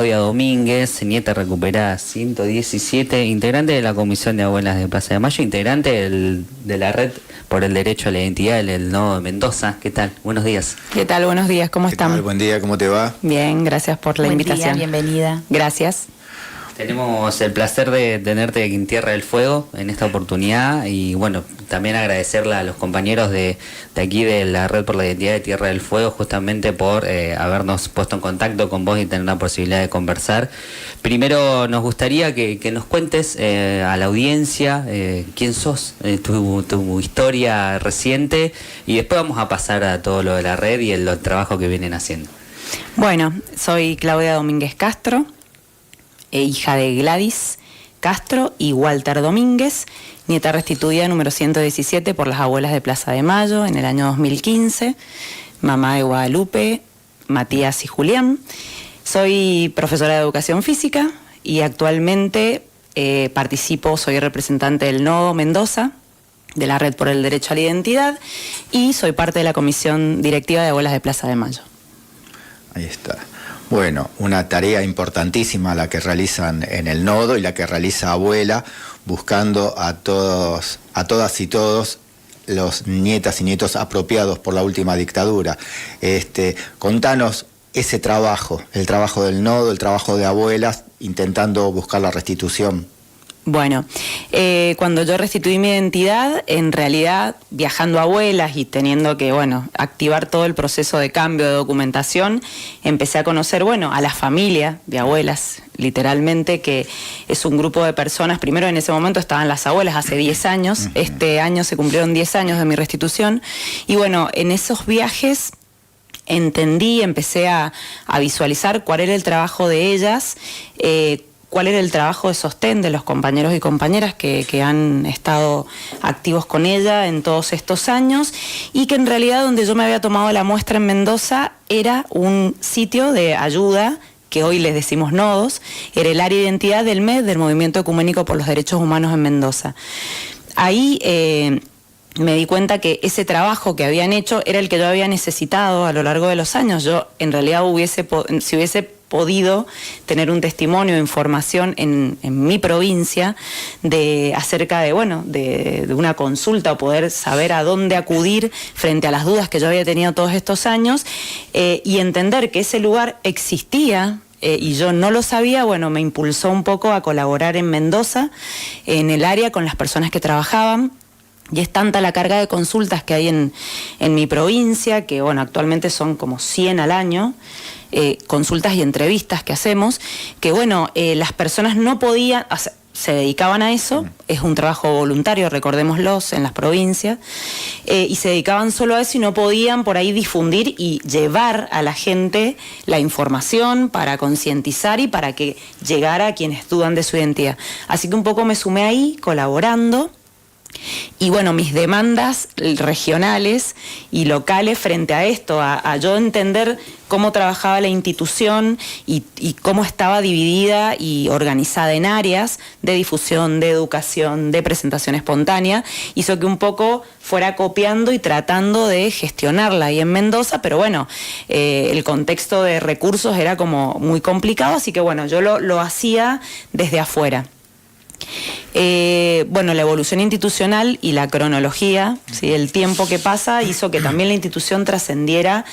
Claudia Domínguez, nieta recuperada 117, integrante de la Comisión de Abuelas de Plaza de Mayo, integrante de la Red por el Derecho a la Identidad del Nodo de Mendoza. ¿Qué tal? Buenos días. ¿Qué tal? Buenos días, ¿cómo están? Buen día, ¿cómo te va? Bien, gracias por la invitación. Día, bienvenida. Gracias. Tenemos el placer de tenerte en Tierra del Fuego en esta oportunidad y bueno, también agradecerle a los compañeros de aquí de la Red por la Identidad de Tierra del Fuego justamente por habernos puesto en contacto con vos y tener la posibilidad de conversar. Primero nos gustaría que nos cuentes a la audiencia quién sos, tu historia reciente y después vamos a pasar a todo lo de la red y el trabajo que vienen haciendo. Bueno, soy Claudia Domínguez Castro, hija de Gladys Castro y Walter Domínguez, nieta restituida número 117 por las abuelas de Plaza de Mayo en el año 2015, mamá de Guadalupe, Matías y Julián. Soy profesora de educación física y actualmente soy representante del Nodo Mendoza, de la Red por el Derecho a la Identidad, y soy parte de la comisión directiva de abuelas de Plaza de Mayo. Ahí está. Bueno, una tarea importantísima la que realizan en el nodo y la que realiza Abuela, buscando a todas y todos los nietas y nietos apropiados por la última dictadura. Contanos ese trabajo, el trabajo del nodo, el trabajo de Abuelas, intentando buscar la restitución. Bueno, cuando yo restituí mi identidad, en realidad viajando a abuelas y teniendo que, activar todo el proceso de cambio de documentación, empecé a conocer, a la familia de abuelas, literalmente, que es un grupo de personas. Primero, en ese momento estaban las abuelas hace 10 años, este año se cumplieron 10 años de mi restitución, y en esos viajes entendí, empecé a visualizar cuál era el trabajo de ellas, cuál era el trabajo de sostén de los compañeros y compañeras que han estado activos con ella en todos estos años, y que en realidad donde yo me había tomado la muestra en Mendoza era un sitio de ayuda, que hoy les decimos nodos, era el área de identidad del MED, del Movimiento Ecuménico por los Derechos Humanos en Mendoza. Ahí me di cuenta que ese trabajo que habían hecho era el que yo había necesitado a lo largo de los años. Yo en realidad si hubiese podido tener un testimonio, información en mi provincia acerca de una consulta, o poder saber a dónde acudir frente a las dudas que yo había tenido todos estos años, y entender que ese lugar existía, y yo no lo sabía, me impulsó un poco a colaborar en Mendoza, en el área, con las personas que trabajaban. Y es tanta la carga de consultas que hay en mi provincia, que actualmente son como 100 al año, consultas y entrevistas que hacemos, que las personas no podían, se dedicaban a eso, es un trabajo voluntario, recordémoslos, en las provincias, y se dedicaban solo a eso y no podían por ahí difundir y llevar a la gente la información para concientizar y para que llegara a quienes dudan de su identidad. Así que un poco me sumé ahí, colaborando. Y mis demandas regionales y locales frente a esto, a yo entender cómo trabajaba la institución y cómo estaba dividida y organizada en áreas de difusión, de educación, de presentación espontánea, hizo que un poco fuera copiando y tratando de gestionarla ahí en Mendoza, pero el contexto de recursos era como muy complicado, así que yo lo hacía desde afuera. La evolución institucional y la cronología, ¿sí? El tiempo que pasa hizo que también la institución trascendiera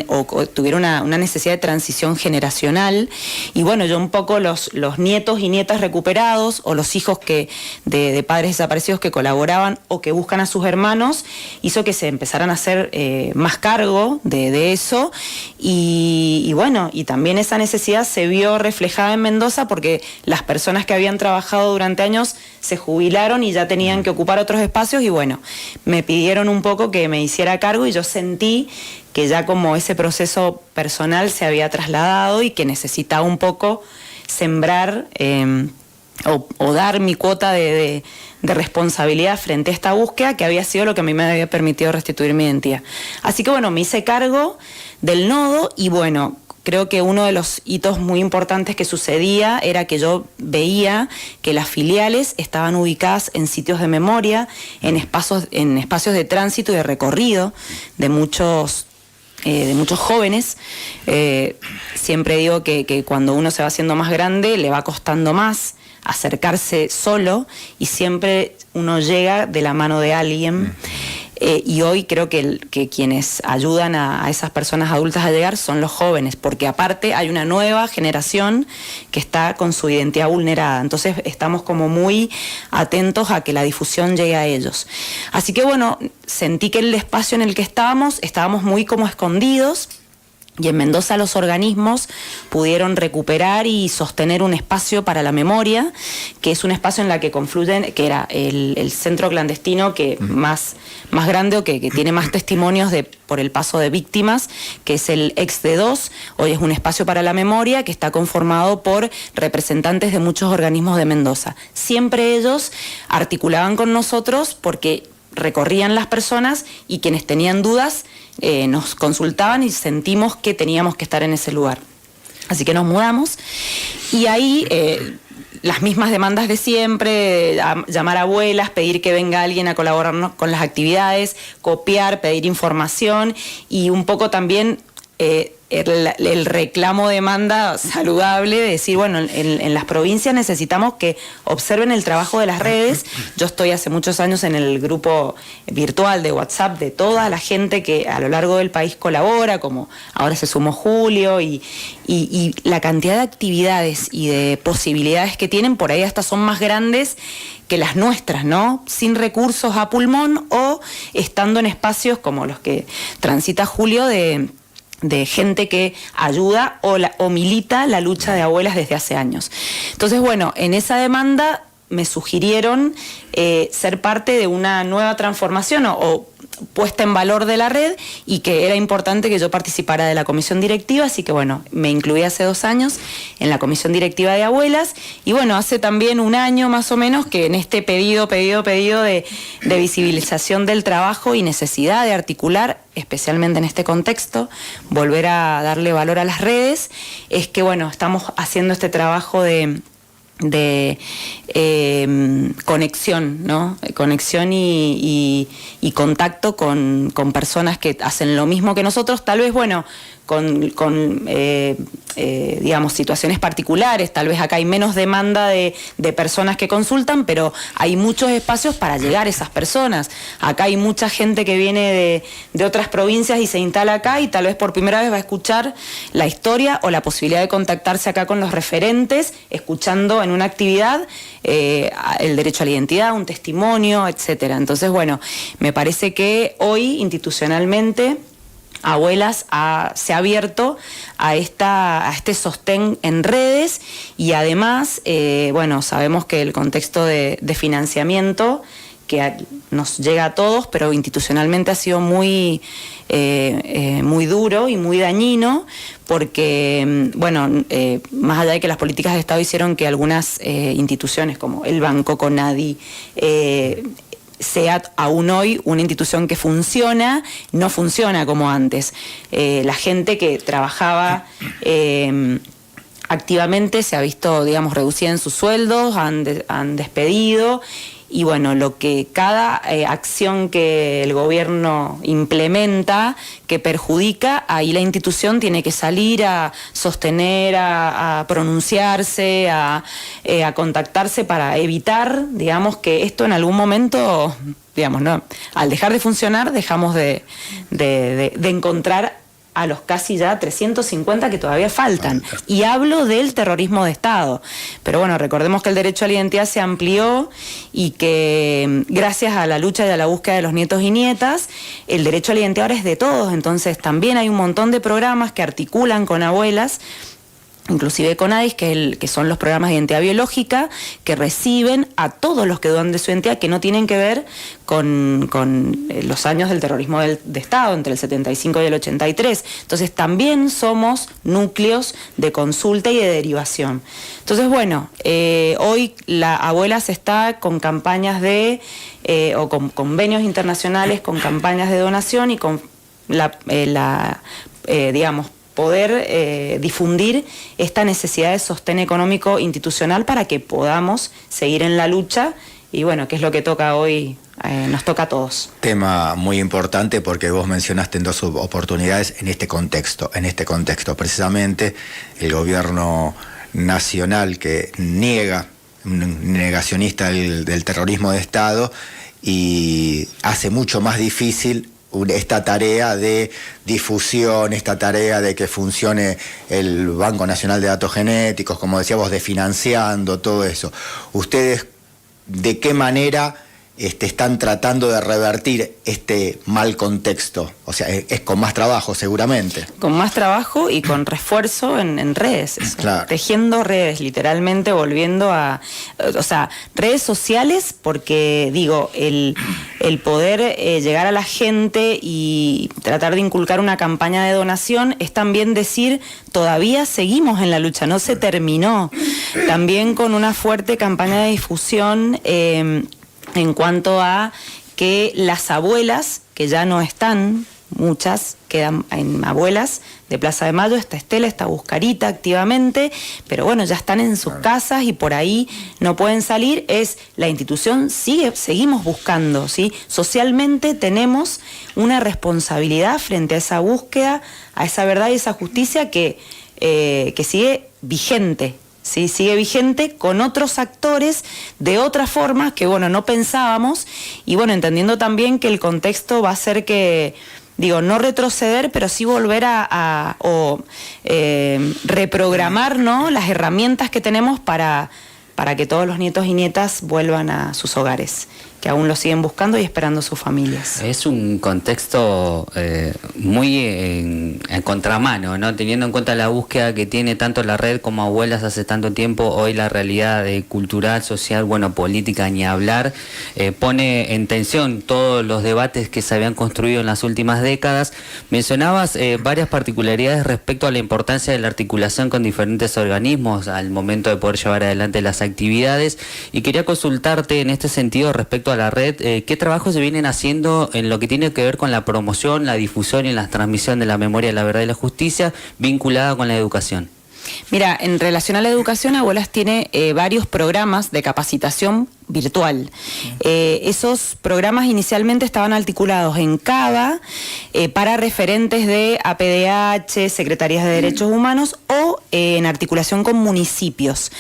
o tuviera una necesidad de transición generacional, y yo un poco los nietos y nietas recuperados o los hijos de padres desaparecidos que colaboraban o que buscan a sus hermanos, hizo que se empezaran a hacer más cargo de eso, y también esa necesidad se vio reflejada en Mendoza porque las personas que habían trabajado durante años se jubilaron y ya tenían que ocupar otros espacios, y me pidieron un poco que me hiciera cargo, y yo sentí que ya como ese proceso personal se había trasladado y que necesitaba un poco sembrar o dar mi cuota de responsabilidad frente a esta búsqueda, que había sido lo que a mí me había permitido restituir mi identidad. Así que me hice cargo del nodo, y creo que uno de los hitos muy importantes que sucedía era que yo veía que las filiales estaban ubicadas en sitios de memoria, en espacios de tránsito y de recorrido de muchos de muchos jóvenes. Siempre digo que cuando uno se va haciendo más grande le va costando más acercarse solo y siempre uno llega de la mano de alguien. Y hoy creo que quienes ayudan a esas personas adultas a llegar son los jóvenes, porque aparte hay una nueva generación que está con su identidad vulnerada. Entonces estamos como muy atentos a que la difusión llegue a ellos. Así que bueno, sentí que el espacio en el que estábamos muy como escondidos. Y en Mendoza los organismos pudieron recuperar y sostener un espacio para la memoria, que es un espacio en el que confluyen, que era el centro clandestino que más grande o que tiene más testimonios por el paso de víctimas, que es el ex-D2. Hoy es un espacio para la memoria que está conformado por representantes de muchos organismos de Mendoza. Siempre ellos articulaban con nosotros porque recorrían las personas y quienes tenían dudas nos consultaban y sentimos que teníamos que estar en ese lugar. Así que nos mudamos y ahí las mismas demandas de siempre, llamar a abuelas, pedir que venga alguien a colaborarnos con las actividades, copiar, pedir información y un poco también el reclamo demanda saludable de decir, bueno, en las provincias necesitamos que observen el trabajo de las redes. Yo estoy hace muchos años en el grupo virtual de WhatsApp de toda la gente que a lo largo del país colabora, como ahora se sumó Julio, y la cantidad de actividades y de posibilidades que tienen, por ahí hasta son más grandes que las nuestras, ¿no? Sin recursos a pulmón o estando en espacios como los que transita Julio de gente que ayuda o milita la lucha de abuelas desde hace años. Entonces, bueno, en esa demanda me sugirieron ser parte de una nueva transformación o puesta en valor de la red y que era importante que yo participara de la comisión directiva, así que bueno, me incluí hace 2 años en la comisión directiva de abuelas y bueno, hace también 1 año más o menos que en este pedido de visibilización del trabajo y necesidad de articular, especialmente en este contexto, volver a darle valor a las redes, es que bueno, estamos haciendo este trabajo de conexión, ¿no? Conexión y contacto con personas que hacen lo mismo que nosotros, tal vez, bueno, con digamos, situaciones particulares. Tal vez acá hay menos demanda de personas que consultan, pero hay muchos espacios para llegar a esas personas. Acá hay mucha gente que viene de otras provincias y se instala acá y tal vez por primera vez va a escuchar la historia o la posibilidad de contactarse acá con los referentes, escuchando en una actividad el derecho a la identidad, un testimonio, etcétera. Entonces, bueno, me parece que hoy institucionalmente Abuelas se ha abierto a este sostén en redes y además, bueno, sabemos que el contexto de financiamiento que nos llega a todos, pero institucionalmente ha sido muy duro y muy dañino, porque, bueno, más allá de que las políticas de Estado hicieron que algunas instituciones como el Banco Conadi sea aún hoy una institución que funciona, no funciona como antes. La gente que trabajaba activamente se ha visto, digamos, reducida en sus sueldos, han despedido. Y bueno, lo que cada acción que el gobierno implementa que perjudica, ahí la institución tiene que salir a sostener, a pronunciarse, a contactarse para evitar, digamos, que esto en algún momento, digamos, no, al dejar de funcionar, dejamos de encontrar a los casi ya 350 que todavía faltan. Y hablo del terrorismo de Estado. Pero bueno, recordemos que el derecho a la identidad se amplió y que gracias a la lucha y a la búsqueda de los nietos y nietas, el derecho a la identidad ahora es de todos. Entonces también hay un montón de programas que articulan con abuelas, inclusive con ADIS, que son los programas de identidad biológica, que reciben a todos los que dudan de su identidad, que no tienen que ver con los años del terrorismo de Estado, entre el 75 y el 83. Entonces también somos núcleos de consulta y de derivación. Entonces, bueno, hoy la Abuelas está con campañas o con convenios internacionales, con campañas de donación y con digamos, poder difundir esta necesidad de sostén económico institucional para que podamos seguir en la lucha y bueno, que es lo que toca hoy, nos toca a todos. Tema muy importante porque vos mencionaste en 2 oportunidades en este contexto precisamente el gobierno nacional que niega, un negacionista del terrorismo de Estado, y hace mucho más difícil esta tarea de difusión, esta tarea de que funcione el Banco Nacional de Datos Genéticos, como decíamos, de financiando, todo eso. ¿Ustedes de qué manera están tratando de revertir este mal contexto? O sea, es con más trabajo seguramente. Con más trabajo y con refuerzo en redes, claro. Tejiendo redes, literalmente volviendo a... O sea, redes sociales, porque digo, el poder llegar a la gente y tratar de inculcar una campaña de donación es también decir, todavía seguimos en la lucha, no se terminó. También con una fuerte campaña de difusión en cuanto a que las abuelas, que ya no están, muchas quedan en abuelas de Plaza de Mayo, está Estela, está Buscarita activamente, pero bueno, ya están en sus casas y por ahí no pueden salir, la institución seguimos buscando, ¿sí? Socialmente tenemos una responsabilidad frente a esa búsqueda, a esa verdad y esa justicia que sigue vigente. Sí, sigue vigente con otros actores de otras formas que, bueno, no pensábamos, y bueno, entendiendo también que el contexto va a ser que, digo, no retroceder, pero sí volver a reprogramar, ¿no?, las herramientas que tenemos para que todos los nietos y nietas vuelvan a sus hogares, que aún lo siguen buscando y esperando sus familias. Es un contexto muy en contramano, ¿no? Teniendo en cuenta la búsqueda que tiene tanto la red como Abuelas hace tanto tiempo, hoy la realidad cultural, social, bueno, política, ni hablar, pone en tensión todos los debates que se habían construido en las últimas décadas. Mencionabas varias particularidades respecto a la importancia de la articulación con diferentes organismos al momento de poder llevar adelante las actividades, y quería consultarte en este sentido respecto a la red, ¿qué trabajos se vienen haciendo en lo que tiene que ver con la promoción, la difusión y la transmisión de la memoria, la verdad y la justicia vinculada con la educación? Mira, en relación a la educación, Abuelas tiene varios programas de capacitación virtual. Esos programas inicialmente estaban articulados en CABA para referentes de APDH, Secretarías de Derechos Humanos o en articulación con municipios.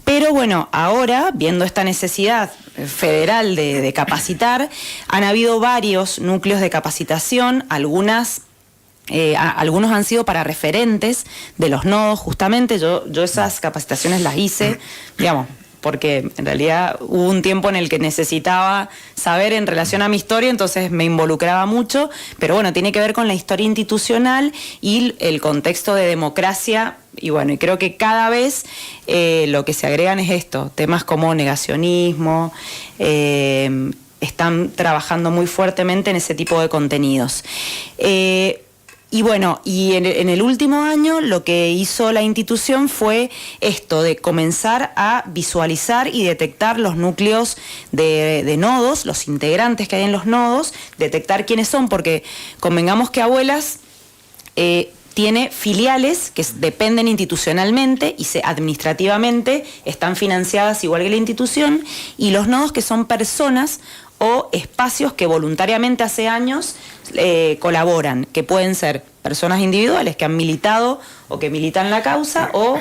Pero bueno, ahora, viendo esta necesidad federal de capacitar, han habido varios núcleos de capacitación, algunos han sido para referentes de los nodos, justamente. Yo esas capacitaciones las hice, digamos, porque en realidad hubo un tiempo en el que necesitaba saber en relación a mi historia, entonces me involucraba mucho, pero bueno, tiene que ver con la historia institucional y el contexto de democracia, y bueno, y creo que cada vez lo que se agregan es esto, temas como negacionismo, están trabajando muy fuertemente en ese tipo de contenidos. Y bueno, y en el último año lo que hizo la institución fue esto, de comenzar a visualizar y detectar los núcleos de nodos, los integrantes que hay en los nodos, detectar quiénes son, porque convengamos que Abuelas tiene filiales que dependen institucionalmente y administrativamente están financiadas igual que la institución, y los nodos que son personas o espacios que voluntariamente hace años colaboran, que pueden ser personas individuales que han militado o que militan la causa, o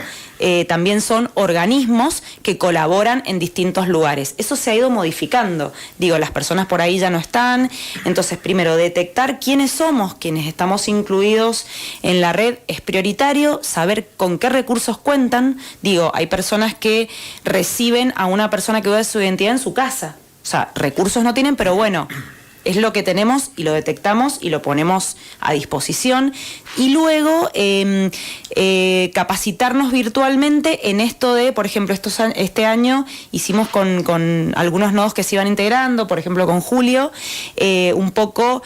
también son organismos que colaboran en distintos lugares. Eso se ha ido modificando. Digo, las personas por ahí ya no están. Entonces, primero, detectar quiénes somos, quienes estamos incluidos en la red es prioritario, saber con qué recursos cuentan. Digo, hay personas que reciben a una persona que duda de su identidad en su casa. O sea, recursos no tienen, pero bueno, es lo que tenemos y lo detectamos y lo ponemos a disposición. Y luego capacitarnos virtualmente en esto de, por ejemplo, este año hicimos con algunos nodos que se iban integrando, por ejemplo con Julio, un poco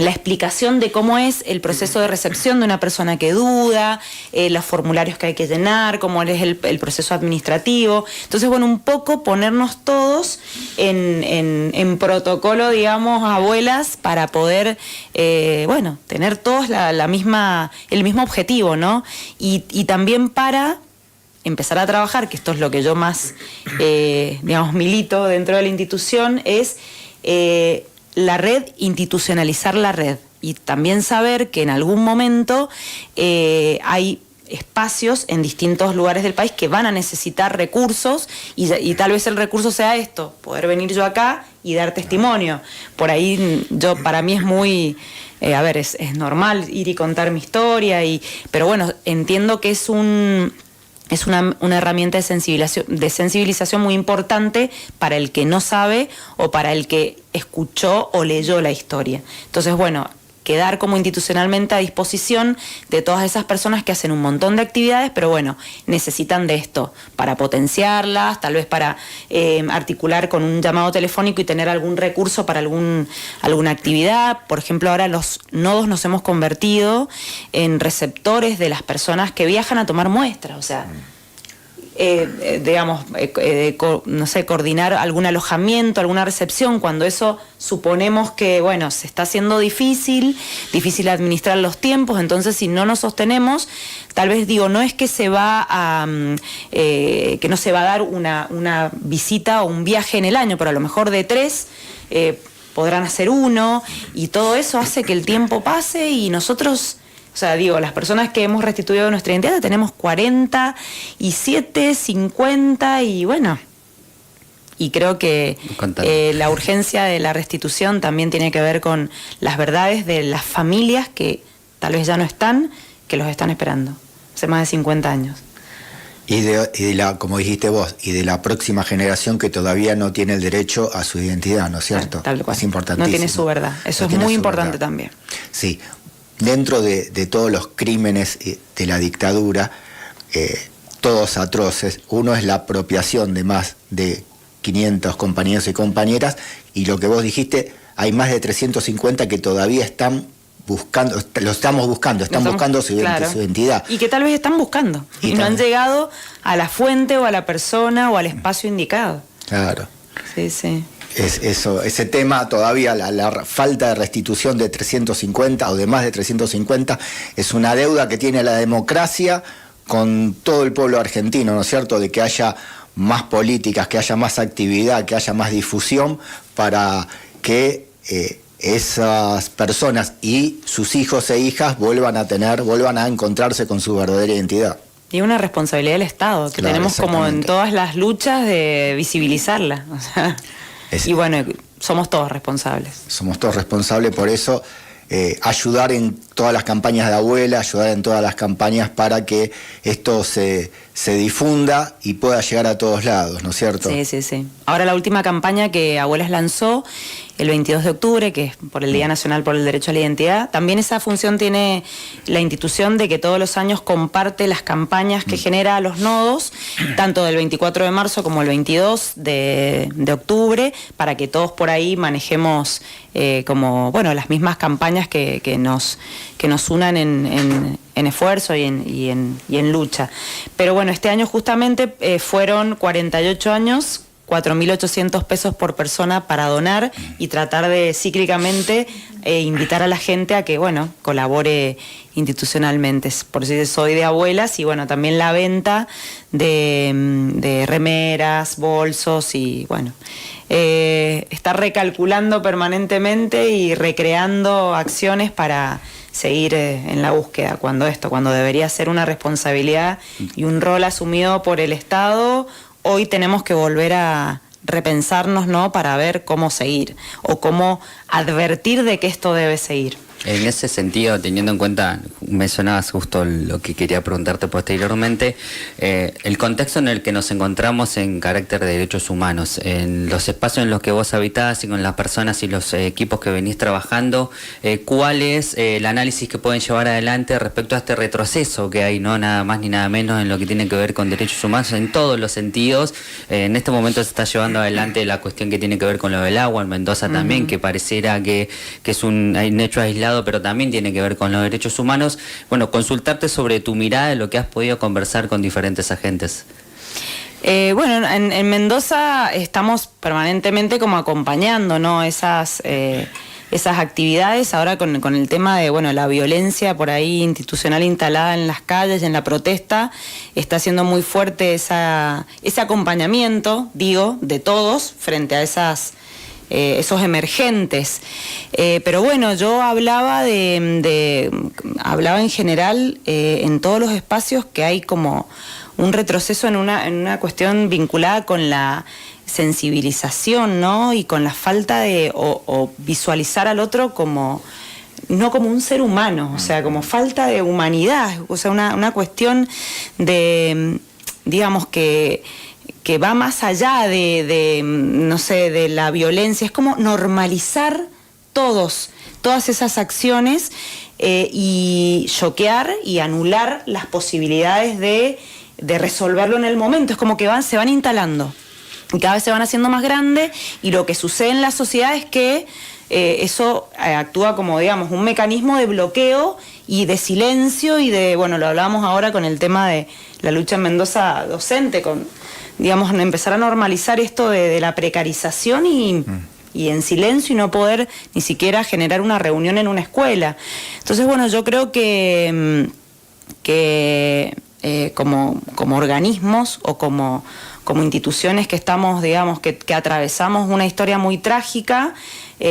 la explicación de cómo es el proceso de recepción de una persona que duda, los formularios que hay que llenar, cómo es el proceso administrativo. Entonces, bueno, un poco ponernos todos en protocolo, digamos, Abuelas, para poder, bueno, tener todos el mismo objetivo, ¿no? Y también para empezar a trabajar, que esto es lo que yo más, digamos, milito dentro de la institución, es la red, institucionalizar la red. Y también saber que en algún momento hay espacios en distintos lugares del país que van a necesitar recursos y tal vez el recurso sea esto, poder venir yo acá y dar testimonio. Por ahí para mí es muy, es normal ir y contar mi historia, pero bueno, entiendo que es una herramienta de sensibilización muy importante para el que no sabe o para el que escuchó o leyó la historia. Entonces, bueno, quedar como institucionalmente a disposición de todas esas personas que hacen un montón de actividades, pero bueno, necesitan de esto para potenciarlas, tal vez para articular con un llamado telefónico y tener algún recurso para alguna actividad. Por ejemplo, ahora los nodos nos hemos convertido en receptores de las personas que viajan a tomar muestras, o sea, no sé, coordinar algún alojamiento, alguna recepción, cuando eso suponemos que, bueno, se está haciendo difícil administrar los tiempos, entonces si no nos sostenemos, tal vez no es que se va a, que no se va a dar una visita o un viaje en el año, pero a lo mejor de 3, podrán hacer 1, y todo eso hace que el tiempo pase y nosotros... O sea, las personas que hemos restituido nuestra identidad tenemos 47, 50 y bueno. Y creo que la urgencia de la restitución también tiene que ver con las verdades de las familias que tal vez ya no están, que los están esperando hace más de 50 años. Y como dijiste vos, y de la próxima generación que todavía no tiene el derecho a su identidad, ¿no es cierto? Tal cual. Es importantísimo. No tiene su verdad. Eso es muy importante también. Sí. Dentro de todos los crímenes de la dictadura, todos atroces, uno es la apropiación de más de 500 compañeros y compañeras, y lo que vos dijiste, hay más de 350 que todavía están buscando, están buscando su identidad. Y que tal vez están buscando, y no han llegado a la fuente o a la persona o al espacio indicado. Claro. Sí, sí. Ese tema todavía, la falta de restitución de 350 o de más de 350 es una deuda que tiene la democracia con todo el pueblo argentino, ¿no es cierto?, de que haya más políticas, que haya más actividad, que haya más difusión para que esas personas y sus hijos e hijas vuelvan a encontrarse con su verdadera identidad. Y una responsabilidad del Estado, que tenemos como en todas las luchas de visibilizarla, o sea... Y bueno, somos todos responsables. Somos todos responsables, por eso ayudar en todas las campañas de Abuela, ayudar en todas las campañas para que esto se difunda y pueda llegar a todos lados, ¿no es cierto? Sí, sí, sí. Ahora la última campaña que Abuelas lanzó el 22 de octubre, que es por el Día Nacional por el Derecho a la Identidad, también esa función tiene la institución de que todos los años comparte las campañas que genera a los nodos, tanto del 24 de marzo como el 22 de octubre, para que todos por ahí manejemos las mismas campañas que nos unan en esfuerzo y en lucha. Pero bueno, este año justamente fueron 48 años, 4.800 pesos por persona para donar y tratar de cíclicamente invitar a la gente a que, colabore institucionalmente. Por si soy de Abuelas, y también la venta de remeras, bolsos y estar recalculando permanentemente y recreando acciones para seguir en la búsqueda, cuando debería ser una responsabilidad y un rol asumido por el Estado. Hoy tenemos que volver a repensarnos, ¿no?, para ver cómo seguir o cómo advertir de que esto debe seguir. En ese sentido, teniendo en cuenta, mencionabas justo lo que quería preguntarte posteriormente, el contexto en el que nos encontramos en carácter de derechos humanos, en los espacios en los que vos habitás y con las personas y los equipos que venís trabajando, ¿cuál es el análisis que pueden llevar adelante respecto a este retroceso que hay, no nada más ni nada menos en lo que tiene que ver con derechos humanos en todos los sentidos? En este momento se está llevando adelante la cuestión que tiene que ver con lo del agua en Mendoza también, que pareciera que es un hecho aislado, pero también tiene que ver con los derechos humanos. Consultarte sobre tu mirada de lo que has podido conversar con diferentes agentes. En Mendoza estamos permanentemente como acompañando, ¿no?, esas esas actividades. Ahora con el tema de, bueno, la violencia por ahí institucional instalada en las calles, en la protesta, está siendo muy fuerte ese acompañamiento, digo, de todos frente a esos emergentes. Pero bueno, yo hablaba hablaba en general en todos los espacios que hay como un retroceso en una cuestión vinculada con la sensibilización, ¿no? Y con la falta de o visualizar al otro como no como un ser humano, o sea, como falta de humanidad, o sea, una cuestión de, digamos, que va más allá no sé, de la violencia. Es como normalizar todas esas acciones y choquear y anular las posibilidades de resolverlo en el momento. Es como que se van instalando y cada vez se van haciendo más grandes, y lo que sucede en la sociedad es que eso actúa como, digamos, un mecanismo de bloqueo y de silencio y de, bueno, lo hablábamos ahora con el tema de la lucha en Mendoza docente, digamos, empezar a normalizar esto de la precarización y en silencio, y no poder ni siquiera generar una reunión en una escuela. Entonces, bueno, yo creo que como organismos o como instituciones que estamos, digamos, que atravesamos una historia muy trágica,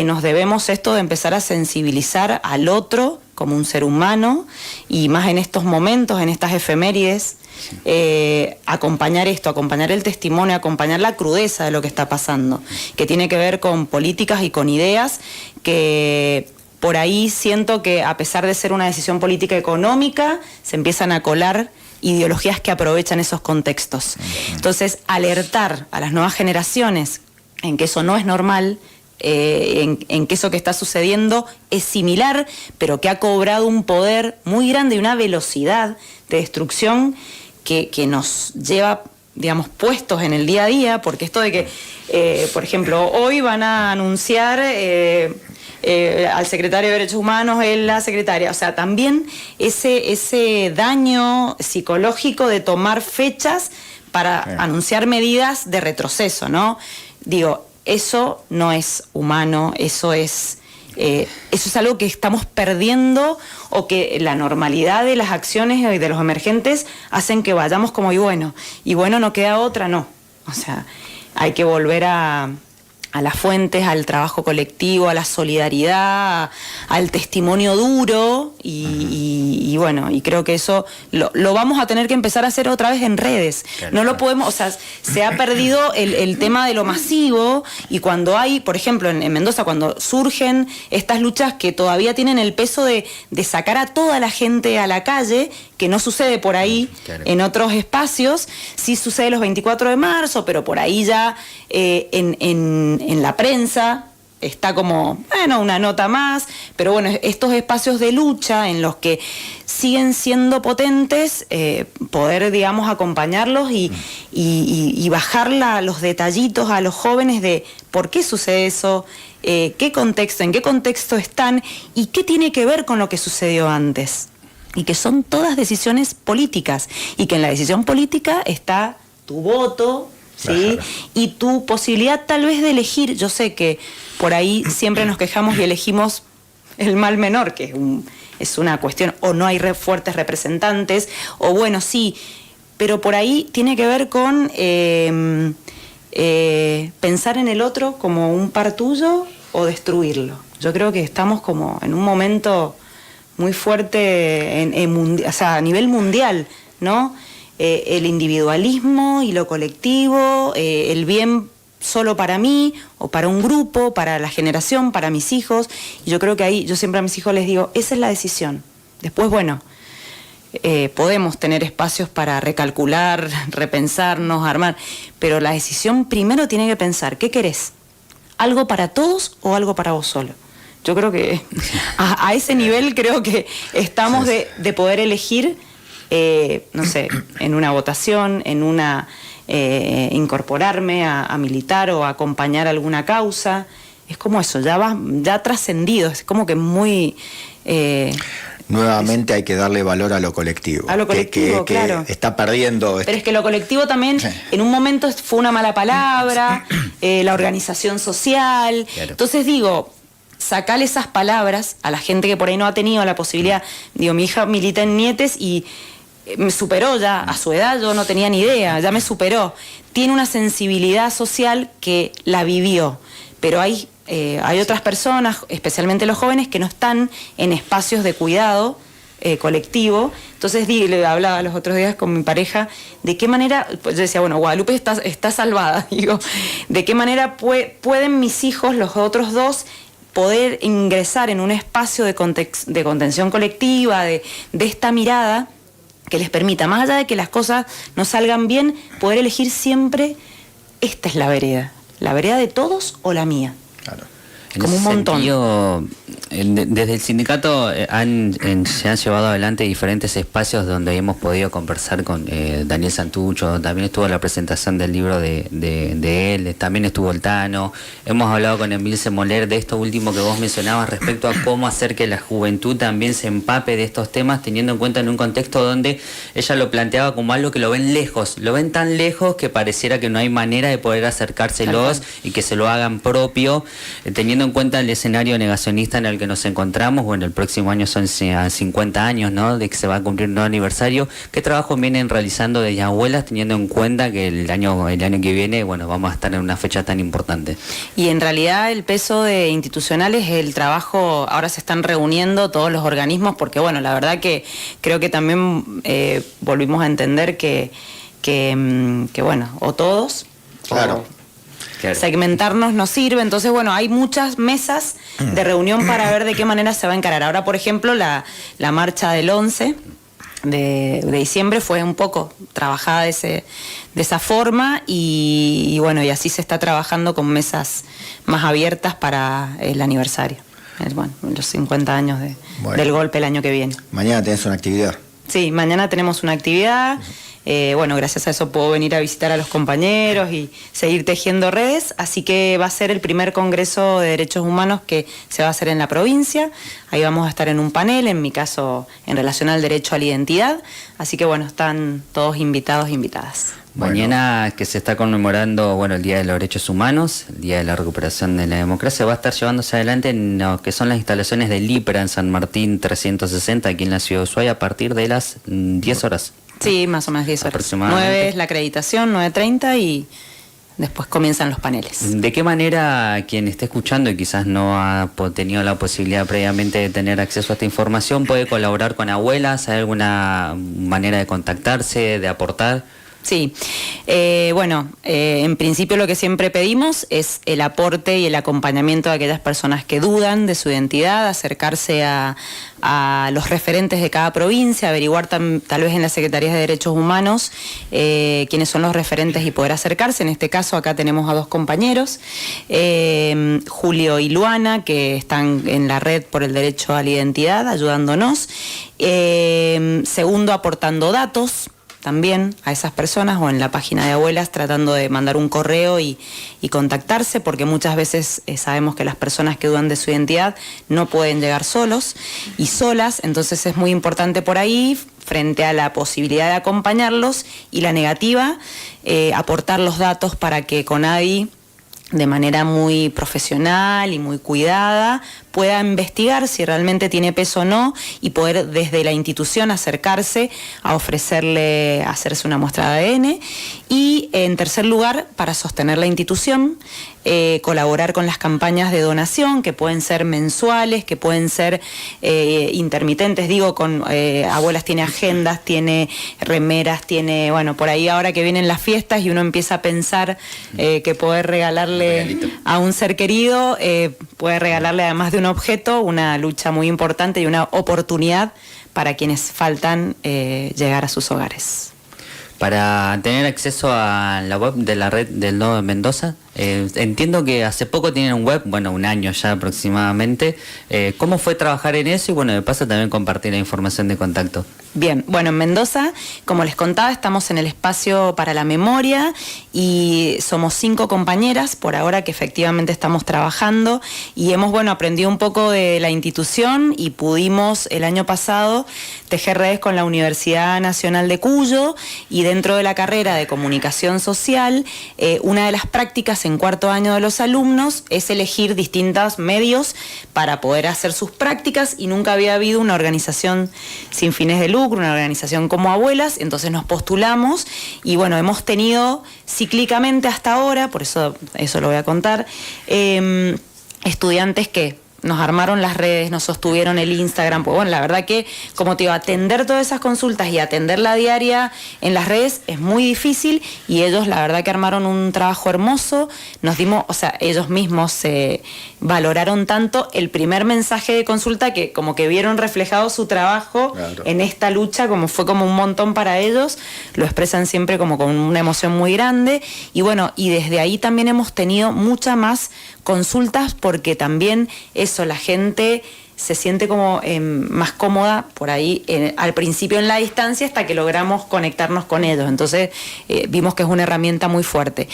nos debemos esto de empezar a sensibilizar al otro como un ser humano, y más en estos momentos, en estas efemérides, acompañar el testimonio, acompañar la crudeza de lo que está pasando, que tiene que ver con políticas y con ideas que por ahí siento que, a pesar de ser una decisión política económica, se empiezan a colar ideologías que aprovechan esos contextos. Entonces, alertar a las nuevas generaciones en que eso no es normal, en que eso que está sucediendo es similar, pero que ha cobrado un poder muy grande y una velocidad de destrucción que nos lleva, digamos, puestos en el día a día, porque esto de que, por ejemplo, hoy van a anunciar al secretario de Derechos Humanos, la secretaria, o sea, también ese daño psicológico de tomar fechas para anunciar medidas de retroceso, ¿no? Digo, eso no es humano, eso es algo que estamos perdiendo, o que la normalidad de las acciones y de los emergentes hacen que vayamos como, y bueno, no queda otra, no. O sea, hay que volver a las fuentes, al trabajo colectivo, a la solidaridad, al testimonio duro, y bueno, y creo que eso lo vamos a tener que empezar a hacer otra vez en redes. Claro. No lo podemos, o sea, se ha perdido el tema de lo masivo, y cuando hay, por ejemplo, en Mendoza, cuando surgen estas luchas que todavía tienen el peso de sacar a toda la gente a la calle, que no sucede por ahí, claro, en otros espacios, sí sucede los 24 de marzo, pero por ahí ya en la prensa está como, bueno, una nota más, pero bueno, estos espacios de lucha en los que siguen siendo potentes, poder, digamos, acompañarlos y bajar los detallitos a los jóvenes de por qué sucede eso, en qué contexto están y qué tiene que ver con lo que sucedió antes. Y que son todas decisiones políticas, y que en la decisión política está tu voto, ¿sí? Y tu posibilidad tal vez de elegir. Yo sé que por ahí siempre nos quejamos y elegimos el mal menor, que es una cuestión, o no hay fuertes representantes, o bueno, sí, pero por ahí tiene que ver con pensar en el otro como un par tuyo o destruirlo. Yo creo que estamos como en un momento muy fuerte o sea, a nivel mundial, ¿no? El individualismo y lo colectivo, el bien solo para mí o para un grupo, para la generación, para mis hijos. Y yo creo que ahí, yo siempre a mis hijos les digo, esa es la decisión. Después, bueno, podemos tener espacios para recalcular, repensarnos, armar, pero la decisión primero tiene que pensar, ¿qué querés? ¿Algo para todos o algo para vos solo? Yo creo que a ese nivel creo que estamos de poder elegir, no sé, en una votación, en una incorporarme a militar o a acompañar alguna causa. Es como eso, ya trascendido, es como que muy... Nuevamente hay que darle valor a lo colectivo. A lo colectivo, claro. Que está perdiendo... Pero es que lo colectivo también, en un momento fue una mala palabra, la organización social. Claro. Entonces digo... sacarle esas palabras a la gente que por ahí no ha tenido la posibilidad. Digo, mi hija milita en Nietes y me superó ya, a su edad yo no tenía ni idea, ya me superó. Tiene una sensibilidad social que la vivió, pero hay otras personas, especialmente los jóvenes, que no están en espacios de cuidado colectivo. Entonces le hablaba los otros días con mi pareja de qué manera, pues yo decía, bueno, Guadalupe está salvada, digo, de qué manera pueden mis hijos, los otros dos, poder ingresar en un espacio de contención colectiva, de esta mirada que les permita, más allá de que las cosas no salgan bien, poder elegir siempre, esta es la vereda de todos o la mía. Claro. Como un montón. Sentido, desde el sindicato se han llevado adelante diferentes espacios donde hemos podido conversar con Daniel Santucho, también estuvo la presentación del libro de él, también estuvo el Tano, hemos hablado con Emilce Moller de esto último que vos mencionabas respecto a cómo hacer que la juventud también se empape de estos temas, teniendo en cuenta en un contexto donde ella lo planteaba como algo que lo ven lejos, lo ven tan lejos que pareciera que no hay manera de poder acercárselos y que se lo hagan propio, teniendo en cuenta el escenario negacionista en el que nos encontramos. Bueno, el próximo año son 50 años, ¿no?, de que se va a cumplir un nuevo aniversario. ¿Qué trabajo vienen realizando desde Abuelas, teniendo en cuenta que el año que viene, bueno, vamos a estar en una fecha tan importante? Y en realidad el peso de institucionales, el trabajo, ahora se están reuniendo todos los organismos, porque bueno, la verdad que creo que también volvimos a entender que bueno, o todos, claro. Segmentarnos nos sirve. Entonces, bueno, hay muchas mesas de reunión para ver de qué manera se va a encarar. Ahora, por ejemplo, la marcha del 11 de diciembre fue un poco trabajada de esa forma y bueno, y así se está trabajando con mesas más abiertas para el aniversario. Bueno, los 50 años del golpe el año que viene. Mañana tenés una actividad. Sí, mañana tenemos una actividad. Bueno, gracias a eso puedo venir a visitar a los compañeros y seguir tejiendo redes, así que va a ser el primer Congreso de Derechos Humanos que se va a hacer en la provincia. Ahí vamos a estar en un panel, en mi caso en relación al derecho a la identidad, así que bueno, están todos invitados e invitadas. Mañana que se está conmemorando, bueno, el Día de los Derechos Humanos, el Día de la Recuperación de la Democracia, va a estar llevándose adelante en lo que son las instalaciones del IPRA en San Martín 360, aquí en la ciudad de Ushuaia, a partir de las 10 horas. Sí, más o menos 10 horas. 9 es la acreditación, 9:30 y después comienzan los paneles. ¿De qué manera quien esté escuchando y quizás no ha tenido la posibilidad previamente de tener acceso a esta información puede colaborar con Abuelas? ¿Hay alguna manera de contactarse, de aportar? Sí, bueno, en principio lo que siempre pedimos es el aporte y el acompañamiento de aquellas personas que dudan de su identidad, acercarse a los referentes de cada provincia, averiguar tal vez en las Secretarías de Derechos Humanos quiénes son los referentes y poder acercarse. En este caso acá tenemos a dos compañeros, Julio y Luana, que están en la red por el derecho a la identidad, ayudándonos. Segundo, aportando datos también a esas personas o en la página de Abuelas tratando de mandar un correo y contactarse, porque muchas veces sabemos que las personas que dudan de su identidad no pueden llegar solos y solas, entonces es muy importante por ahí, frente a la posibilidad de acompañarlos y la negativa, aportar los datos para que CONADI, de manera muy profesional y muy cuidada, pueda investigar si realmente tiene peso o no y poder desde la institución acercarse a ofrecerle, hacerse una muestra de ADN. Y en tercer lugar, para sostener la institución, colaborar con las campañas de donación, que pueden ser mensuales, que pueden ser intermitentes. Digo, con Abuelas tiene agendas, tiene remeras, tiene, bueno, por ahí ahora que vienen las fiestas y uno empieza a pensar que poder regalarle a un ser querido, puede regalarle además de un objeto, una lucha muy importante y una oportunidad para quienes faltan llegar a sus hogares. Para tener acceso a la web de la red del Nodo de Mendoza, entiendo que hace poco tienen un web, bueno, un año ya aproximadamente. ¿Cómo fue trabajar en eso? Y bueno, de paso también compartir la información de contacto. Bien, bueno, en Mendoza, como les contaba, estamos en el espacio para la memoria y somos 5 compañeras por ahora que efectivamente estamos trabajando y hemos, aprendido un poco de la institución y pudimos el año pasado tejer redes con la Universidad Nacional de Cuyo y dentro de la carrera de comunicación social, una de las prácticas en cuarto año de los alumnos es elegir distintos medios para poder hacer sus prácticas y nunca había habido una organización sin fines de lucro, una organización como Abuelas, entonces nos postulamos y hemos tenido cíclicamente hasta ahora, por eso lo voy a contar, estudiantes que nos armaron las redes, nos sostuvieron el Instagram, pues la verdad que, como te digo, atender todas esas consultas y atenderla diaria en las redes es muy difícil y ellos la verdad que armaron un trabajo hermoso, ellos mismos se valoraron tanto el primer mensaje de consulta que como que vieron reflejado su trabajo en esta lucha, como fue como un montón para ellos, lo expresan siempre como con una emoción muy grande y desde ahí también hemos tenido mucha más consultas porque también la gente se siente como más cómoda por ahí al principio en la distancia hasta que logramos conectarnos con ellos. Entonces vimos que es una herramienta muy fuerte.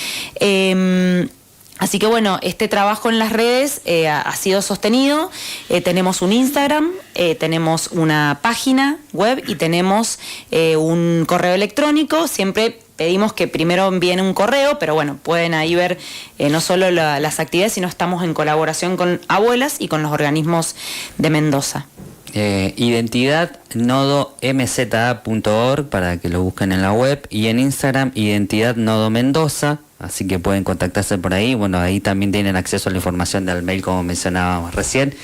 Así que este trabajo en las redes ha sido sostenido. Tenemos un Instagram, tenemos una página web y tenemos un correo electrónico. Siempre pedimos que primero envíen un correo, pero pueden ahí ver no solo las actividades, sino estamos en colaboración con Abuelas y con los organismos de Mendoza. Identidad nodomza.org para que lo busquen en la web y en Instagram Identidad Nodo Mendoza, así que pueden contactarse por ahí. Ahí también tienen acceso a la información del mail como mencionábamos recién.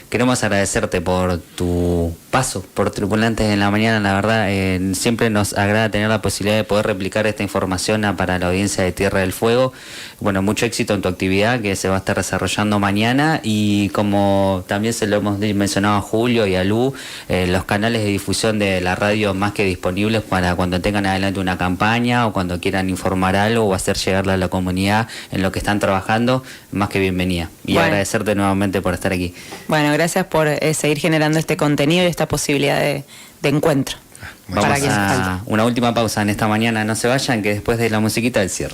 Queremos agradecerte por tu paso por Tripulantes en la Mañana. La verdad, siempre nos agrada tener la posibilidad de poder replicar esta información para la audiencia de Tierra del Fuego. Mucho éxito en tu actividad que se va a estar desarrollando mañana y como también se lo hemos mencionado a Julio y a Lu, los canales de difusión de la radio más que disponibles para cuando tengan adelante una campaña o cuando quieran informar algo o hacer llegarle a la comunidad en lo que están trabajando, más que bienvenida. Y agradecerte nuevamente por estar aquí. Gracias por seguir generando este contenido y esta posibilidad de encuentro. Vamos a una última pausa en esta mañana, no se vayan, que después de la musiquita del cierre.